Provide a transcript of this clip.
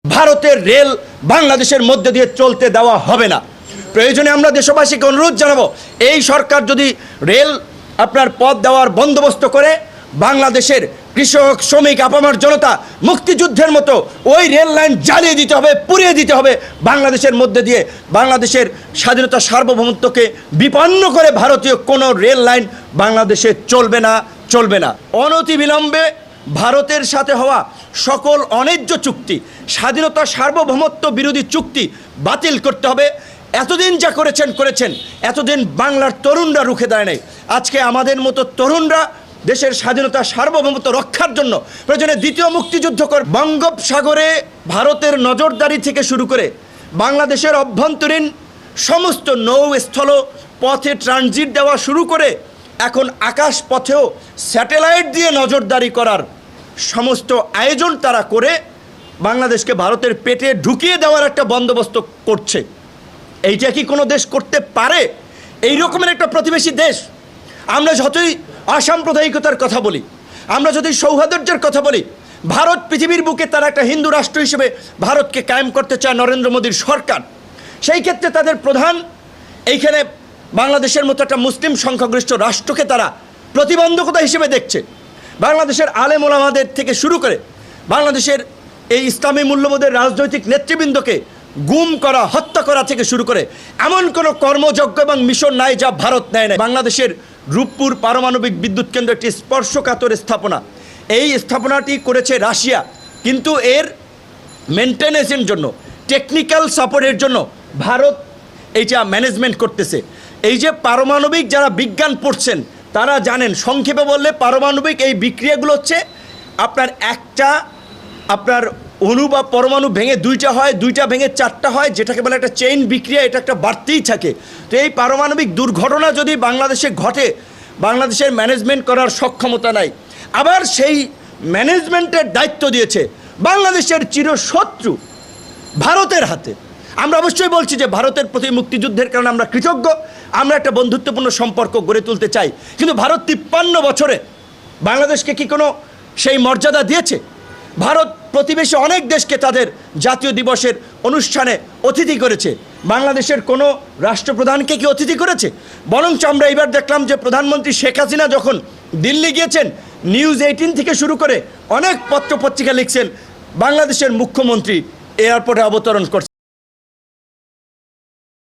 ভারতের রেল বাংলাদেশের মধ্যে দিয়ে চলতে দেওয়া হবে না। প্রয়োজনে আমরা দেশবাসীকে অনুরোধ জানাবো, এই সরকার যদি রেল আপনার পথ দেওয়ার বন্দোবস্ত করে বাংলাদেশের কৃষক, শ্রমিক, আপামর জনতা মুক্তিযুদ্ধের মতো ওই রেল লাইন জ্বালিয়ে দিতে হবে, পুড়িয়ে দিতে হবে। বাংলাদেশের মধ্যে দিয়ে বাংলাদেশের স্বাধীনতা সার্বভৌমত্বকে বিপন্ন করে ভারতীয় কোনো রেল লাইন বাংলাদেশে চলবে না, চলবে না। অনতিবিলম্বে ভারতের সাথে হওয়া সকল অন্যায্য চুক্তি, স্বাধীনতা সার্বভৌমত্ব বিরোধী চুক্তি বাতিল করতে হবে। এতদিন যা করেছেন, এতদিন বাংলার তরুণরা রুখে দাঁড়ায় নাই। আজকে আমাদের মতো তরুণরা দেশের স্বাধীনতা সার্বভৌমত্ব রক্ষার জন্য প্রয়োজনে দ্বিতীয় মুক্তিযুদ্ধ করে বঙ্গোপসাগরে ভারতের নজরদারি থেকে শুরু করে বাংলাদেশের অভ্যন্তরীণ সমস্ত নৌস্থল পথে ট্রানজিট দেওয়া শুরু করে এখন আকাশ পথেও স্যাটেলাইট দিয়ে নজরদারি করার সমস্ত আয়োজন তারা করে বাংলাদেশকে ভারতের পেটে ঢুকিয়ে দেওয়ার একটা বন্দোবস্ত করছে। এইটা কি কোনো দেশ করতে পারে? এই রকমের একটা প্রতিবেশী দেশ। আমরা যতই অসাম্প্রদায়িকতার কথা বলি, আমরা যদি সৌহার্দ্যের কথা বলি, ভারত পৃথিবীর বুকে তারা একটা হিন্দু রাষ্ট্র হিসেবে ভারতকে কায়েম করতে চায় নরেন্দ্র মোদীর সরকার। সেই ক্ষেত্রে তাদের প্রধান এইখানে বাংলাদেশের মতো একটা মুসলিম সংখ্যাগরিষ্ঠ রাষ্ট্রকে তারা প্রতিবন্ধকতা হিসেবে দেখছে। বাংলাদেশের আলেম ওলামাদের থেকে শুরু করে বাংলাদেশের এই ইসলামী মূল্যবোধের রাজনৈতিক নেতৃবৃন্দকে গুম করা, হত্যা করা থেকে শুরু করে এমন কোনো কর্মযজ্ঞ এবং মিশন নাই যা ভারত নেয় না। বাংলাদেশের রূপপুর পারমাণবিক বিদ্যুৎ কেন্দ্র একটি স্পর্শকাতর স্থাপনা। এই স্থাপনাটি করেছে রাশিয়া, কিন্তু এর মেনটেন্যান্সের জন্য, টেকনিক্যাল সাপোর্টের জন্য ভারত এইটা ম্যানেজমেন্ট করতেছে। এই যে পারমাণবিক যারা বিজ্ঞান পড়ছেন তারা জানেন, সংক্ষেপে বললে পারমাণবিক এই বিক্রিয়াগুলো হচ্ছে আপনার অণু বা পরমাণু ভেঙে দুইটা হয়, দুইটা ভেঙে চারটা হয়, যেটাকে বলে একটা চেইন বিক্রিয়া। এটা একটা বাড়তেই থাকে। তো এই পারমাণবিক দুর্ঘটনা যদি বাংলাদেশে ঘটে, বাংলাদেশের ম্যানেজমেন্ট করার সক্ষমতা নাই। আবার সেই ম্যানেজমেন্টের দায়িত্ব দিয়েছে বাংলাদেশের চিরশত্রু ভারতের হাতে। আমরা অবশ্যই বলছি যে ভারতের প্রতি মুক্তিযুদ্ধের কারণে আমরা কৃতজ্ঞ, আমরা একটা বন্ধুত্বপূর্ণ সম্পর্ক গড়ে তুলতে চাই। কিন্তু ভারত 53 বছরে বাংলাদেশকে কি কোনো সেই মর্যাদা দিয়েছে? ভারত প্রতিবেশী অনেক দেশকে তাদের জাতীয় দিবসের অনুষ্ঠানে অতিথি করেছে। বাংলাদেশের কোনো রাষ্ট্রপ্রধানকে কি অতিথি করেছে? বরঞ্চ আমরা এইবার দেখলাম যে প্রধানমন্ত্রী শেখ হাসিনা যখন দিল্লি গিয়েছেন, নিউজ 18 থেকে শুরু করে অনেক পত্রপত্রিকা লিখছেন বাংলাদেশের মুখ্যমন্ত্রী এয়ারপোর্টে অবতরণ করছে।